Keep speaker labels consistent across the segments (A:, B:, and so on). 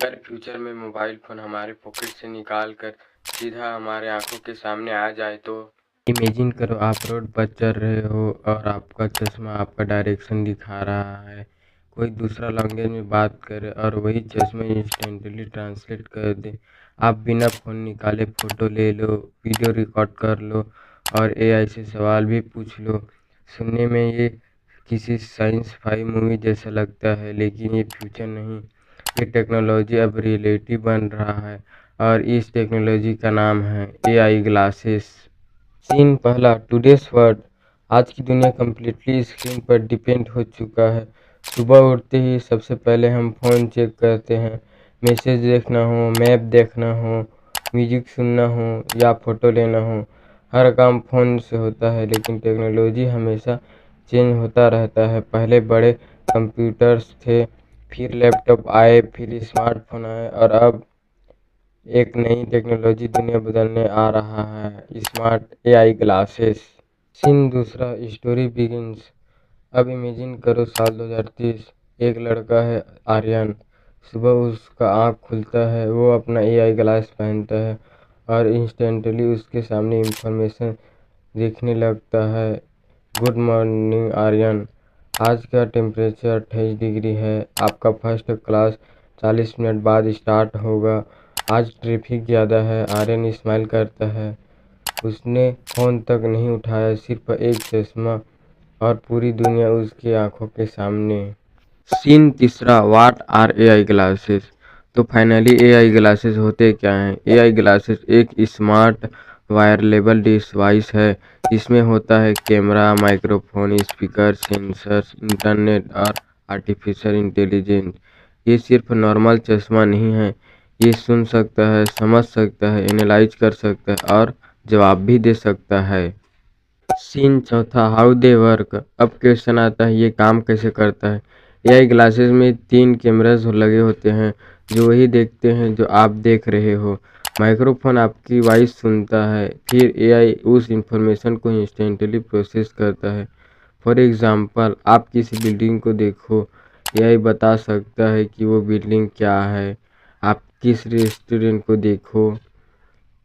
A: अगर फ्यूचर में mobile phone हमारे पॉकेट से निकाल कर सीधा हमारे आंखों के सामने आ जाए तो इमेजिन करो आप रोड पर चल रहे हो और आपका चश्मा आपका डायरेक्शन दिखा रहा है। कोई दूसरा लैंग्वेज में बात करे और वही चश्मा इंस्टेंटली ट्रांसलेट कर दे। आप बिना फ़ोन निकाले फ़ोटो ले लो, वीडियो रिकॉर्ड कर लो और एआई से सवाल भी पूछ लो। सुनने में ये किसी साइंस फाई मूवी जैसा लगता है, लेकिन ये फ्यूचर नहीं, ये टेक्नोलॉजी अब रियलिटी बन रहा है और इस टेक्नोलॉजी का नाम है एआई ग्लासेस। सीन पहला, टुडेस वर्ल्ड। आज की दुनिया कम्प्लीटली स्क्रीन पर डिपेंड हो चुका है। सुबह उठते ही सबसे पहले हम फ़ोन चेक करते हैं। मैसेज देखना हो, मैप देखना हो, म्यूजिक सुनना हो या फ़ोटो लेना हो, हर काम फ़ोन से होता है। लेकिन टेक्नोलॉजी हमेशा चेंज होता रहता है। पहले बड़े कंप्यूटर्स थे, फिर लैपटॉप आए, फिर स्मार्टफोन आए और अब एक नई टेक्नोलॉजी दुनिया बदलने आ रहा है, स्मार्ट एआई ग्लासेस। सीन दूसरा, स्टोरी बिगिंस। अब इमेजिन करो साल 2030, एक लड़का है आर्यन। सुबह उसका आँख खुलता है, वो अपना एआई ग्लास पहनता है और इंस्टेंटली उसके सामने इंफॉर्मेशन दिखने लगता है। गुड मॉर्निंग आर्यन, आज का टेम्परेचर 28 डिग्री है। आपका फर्स्ट क्लास 40 मिनट बाद स्टार्ट होगा। आज ट्रैफिक ज़्यादा है। आर्यन स्माइल करता है। उसने फ़ोन तक नहीं उठाया, सिर्फ एक चश्मा और पूरी दुनिया उसकी आंखों के सामने। सीन तीसरा, व्हाट आर एआई ग्लासेस। तो फाइनली एआई ग्लासेस होते क्या हैं? एआई ग्लासेस एक स्मार्ट वायरेबल डिवाइस है। इसमें होता है camera, microphone, speaker, sensors, internet और आर्टिफिशियल इंटेलिजेंस। ये सिर्फ नॉर्मल चश्मा नहीं है, ये सुन सकता है, समझ सकता है, एनालाइज कर सकता है और जवाब भी दे सकता है। सीन चौथा, हाउ दे वर्क। अब क्वेश्चन आता है, ये काम कैसे करता है? एआई ग्लासेस में 3 कैमरास लगे होते हैं जो वही देखते हैं जो आप देख रहे हो। माइक्रोफोन आपकी वॉइस सुनता है, फिर एआई उस इंफॉर्मेशन को इंस्टेंटली प्रोसेस करता है। फॉर एग्जांपल, आप किसी बिल्डिंग को देखो, एआई बता सकता है कि वो बिल्डिंग क्या है। आप किस रेस्टोरेंट को देखो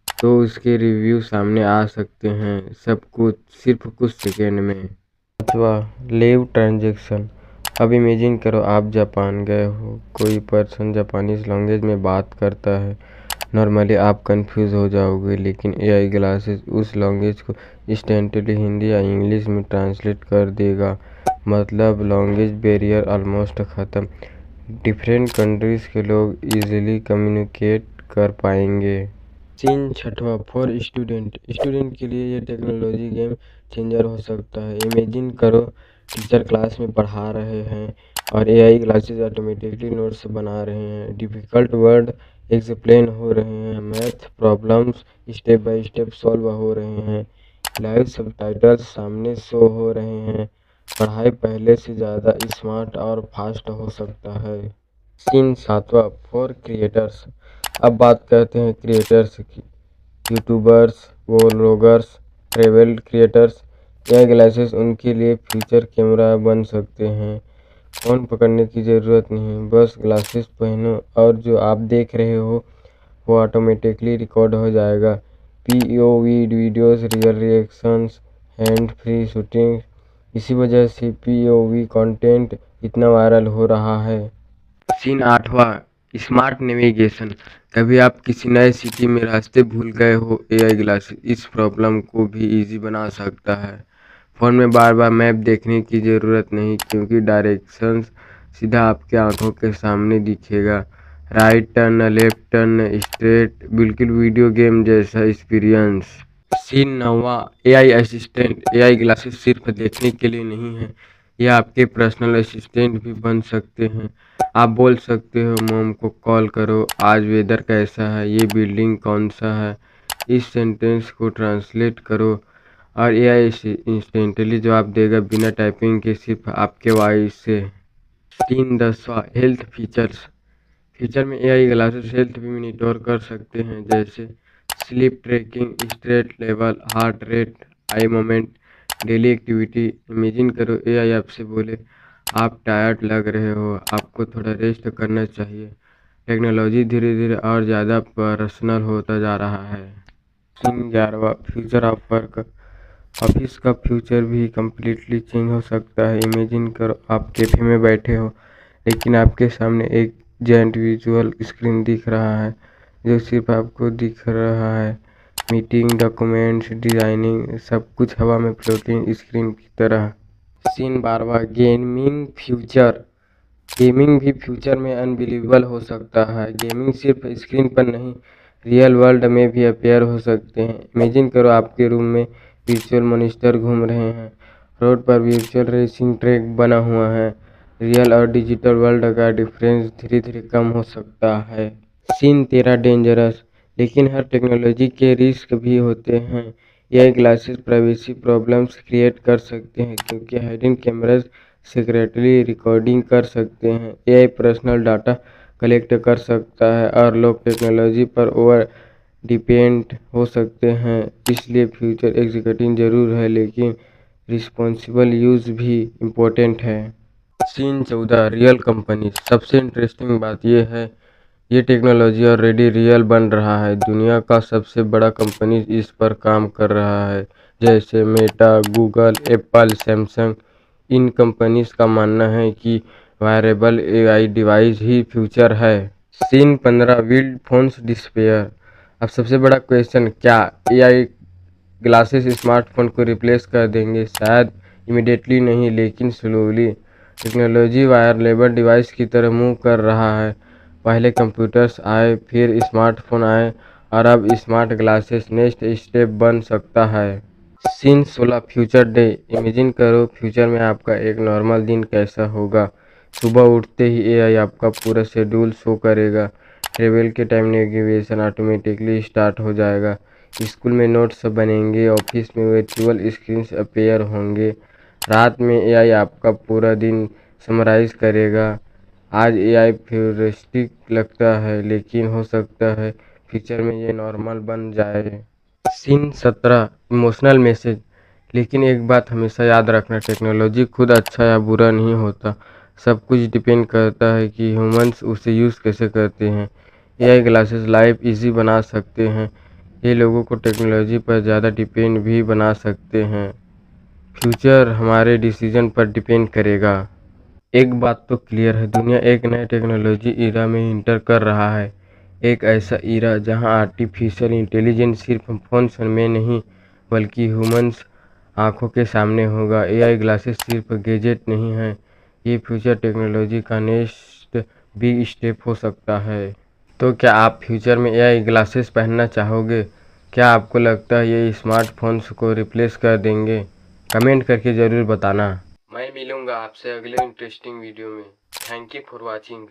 A: तो उसके रिव्यू सामने आ सकते हैं, सब कुछ सिर्फ कुछ सेकेंड में। पाँचवा, लाइव ट्रांजैक्शन। अब इमेजिन करो आप जापान गए हो, कोई पर्सन जापानीज लैंग्वेज में बात करता है। नॉर्मली आप कंफ्यूज हो जाओगे, लेकिन एआई ग्लासेस उस लैंग्वेज को इंस्टेंटली हिंदी या इंग्लिश में ट्रांसलेट कर देगा। मतलब लैंग्वेज बैरियर ऑलमोस्ट ख़त्म। डिफरेंट कंट्रीज के लोग इजीली कम्युनिकेट कर पाएंगे। सीन छठवां, फॉर स्टूडेंट के लिए ये टेक्नोलॉजी गेम चेंजर हो सकता है। इमेजिन करो टीचर क्लास में पढ़ा रहे हैं और एआई ग्लासेस ऑटोमेटिकली नोट्स बना रहे हैं, डिफ़िकल्ट वर्ड एक्सप्लेन हो रहे हैं, math problems step by step solve हो रहे हैं, लाइव सबटाइटल्स सामने शो हो रहे हैं। पढ़ाई पहले से ज़्यादा स्मार्ट और फास्ट हो सकता है। सीन सातवां, फॉर क्रिएटर्स। अब बात करते हैं क्रिएटर्स की। यूट्यूबर्स, व्लॉगर्स, ट्रैवल क्रिएटर्स, यह ग्लासेस उनके लिए फ्यूचर कैमरा बन सकते हैं। फ़ोन पकड़ने की ज़रूरत नहीं, बस ग्लासेस पहनो और जो आप देख रहे हो वो ऑटोमेटिकली रिकॉर्ड हो जाएगा। POV videos, real reactions, hand free shooting. इसी वजह से पीओवी कंटेंट इतना वायरल हो रहा है। सीन आठवां, स्मार्ट नेविगेशन। कभी आप किसी नए सिटी में रास्ते भूल गए हो, एआई ग्लासेस इस प्रॉब्लम को भी इजी बना सकता है। फ़ोन में बार बार मैप देखने की ज़रूरत नहीं, क्योंकि डायरेक्शंस सीधा आपके आंखों के सामने दिखेगा। Right turn, left turn, straight, बिल्कुल वीडियो गेम जैसा एक्सपीरियंस। सीन नौवां, एआई असिस्टेंट। एआई ग्लासेस सिर्फ देखने के लिए नहीं है, ये आपके पर्सनल असिस्टेंट भी बन सकते हैं। आप बोल सकते हो, मॉम को कॉल करो, आज वेदर कैसा है, ये बिल्डिंग कौन सा है, इस सेंटेंस को ट्रांसलेट करो और एआई इंस्टेंटली जवाब देगा बिना टाइपिंग के, सिर्फ आपके वॉइस से। सीन 10वां, हेल्थ फीचर्स। फ्यूचर में एआई ग्लासेस हेल्थ भी मॉनिटर कर सकते हैं, जैसे sleep tracking, stress level, heart rate, eye moment, daily activity. Imagine करो एआई आपसे बोले, आप टायर्ड लग रहे हो, आपको थोड़ा रेस्ट करना चाहिए। टेक्नोलॉजी धीरे धीरे और ज़्यादा पर्सनल होता जा रहा है। Scene 11 future of work. Office का फ्यूचर भी कम्प्लीटली चेंज हो सकता है। इमेजिन करो आप कैफे में बैठे हो, लेकिन आपके सामने एक जेंट विजुअल स्क्रीन दिख रहा है जो सिर्फ आपको दिख रहा है। मीटिंग, डॉक्यूमेंट्स, डिजाइनिंग सब कुछ हवा में फ्लोटिंग स्क्रीन की तरह। Scene 12 gaming future. गेमिंग भी फ्यूचर में अनबिलीवेबल हो सकता है। गेमिंग सिर्फ स्क्रीन पर नहीं, रियल वर्ल्ड में भी अपेयर हो सकते हैं। इमेजिन करो आपके रूम में वर्चुअल मॉनिटर घूम रहे हैं, रोड पर वर्चुअल रेसिंग ट्रैक बना हुआ है। रियल और डिजिटल वर्ल्ड का डिफरेंस धीरे धीरे कम हो सकता है। Scene 13 dangerous. लेकिन हर टेक्नोलॉजी के रिस्क भी होते हैं। AI glasses privacy problems create कर सकते हैं क्योंकि हिडन कैमरास सीक्रेटली रिकॉर्डिंग कर सकते हैं। एआई पर्सनल डाटा कलेक्ट कर सकता है और लोग टेक्नोलॉजी पर ओवर डिपेंड हो सकते हैं। इसलिए फ्यूचर एग्जीक्यूटिव जरूर है, लेकिन रिस्पॉन्सिबल यूज भी इम्पोर्टेंट है। Scene 14 real company. सबसे इंटरेस्टिंग बात यह है ये टेक्नोलॉजी ऑलरेडी रियल बन रहा है। दुनिया का सबसे बड़ा कंपनी इस पर काम कर रहा है, जैसे मेटा, गूगल, एप्पल, सैमसंग। इन कंपनीज का मानना है कि वायरेबल एआई डिवाइस ही फ्यूचर है। Scene 15 will phones disappear. अब सबसे बड़ा क्वेश्चन, क्या एआई ग्लासेस स्मार्टफोन को रिप्लेस कर देंगे? शायद इमीडिएटली नहीं, लेकिन स्लोली। टेक्नोलॉजी वायरलेबल डिवाइस की तरह मूव कर रहा है। पहले कंप्यूटर्स आए, फिर स्मार्टफोन आए और अब स्मार्ट ग्लासेस नेक्स्ट स्टेप बन सकता है। Scene 16 future day. इमेजिन करो फ्यूचर में आपका एक नॉर्मल दिन कैसा होगा। सुबह उठते ही एआई आपका पूरा शेड्यूल शो करेगा। ट्रेवल के टाइम नेविगेशन ऑटोमेटिकली स्टार्ट हो जाएगा। स्कूल में नोट्स बनेंगे, ऑफिस में वर्चुअल स्क्रीन्स अपीयर होंगे। रात में एआई आपका पूरा दिन समराइज करेगा। आज एआई फ्यूचरिस्टिक लगता है, लेकिन हो सकता है फ्यूचर में ये नॉर्मल बन जाए। Scene 17 emotional message. लेकिन एक बात हमेशा याद रखना, टेक्नोलॉजी खुद अच्छा या बुरा नहीं होता। सब कुछ डिपेंड करता है कि ह्यूमंस उसे यूज़ कैसे करते हैं। एआई ग्लासेस लाइफ इजी बना सकते हैं, ये लोगों को टेक्नोलॉजी पर ज़्यादा डिपेंड भी बना सकते हैं। फ्यूचर हमारे डिसीजन पर डिपेंड करेगा। एक बात तो क्लियर है, दुनिया एक नए टेक्नोलॉजी इरा में इंटर कर रहा है। एक ऐसा इरा जहां आर्टिफिशियल इंटेलिजेंस सिर्फ फोन्स में नहीं, बल्कि ह्यूमंस आंखों के सामने होगा। एआई ग्लासेस सिर्फ गैजेट नहीं है, ये फ्यूचर टेक्नोलॉजी का नेक्स्ट बिग स्टेप हो सकता है। तो क्या आप फ्यूचर में एआई ग्लासेस पहनना चाहोगे? क्या आपको लगता है ये स्मार्टफोन्स को रिप्लेस कर देंगे? कमेंट करके ज़रूर बताना। मैं मिलूंगा आपसे अगले इंटरेस्टिंग वीडियो में। Thank you for watching.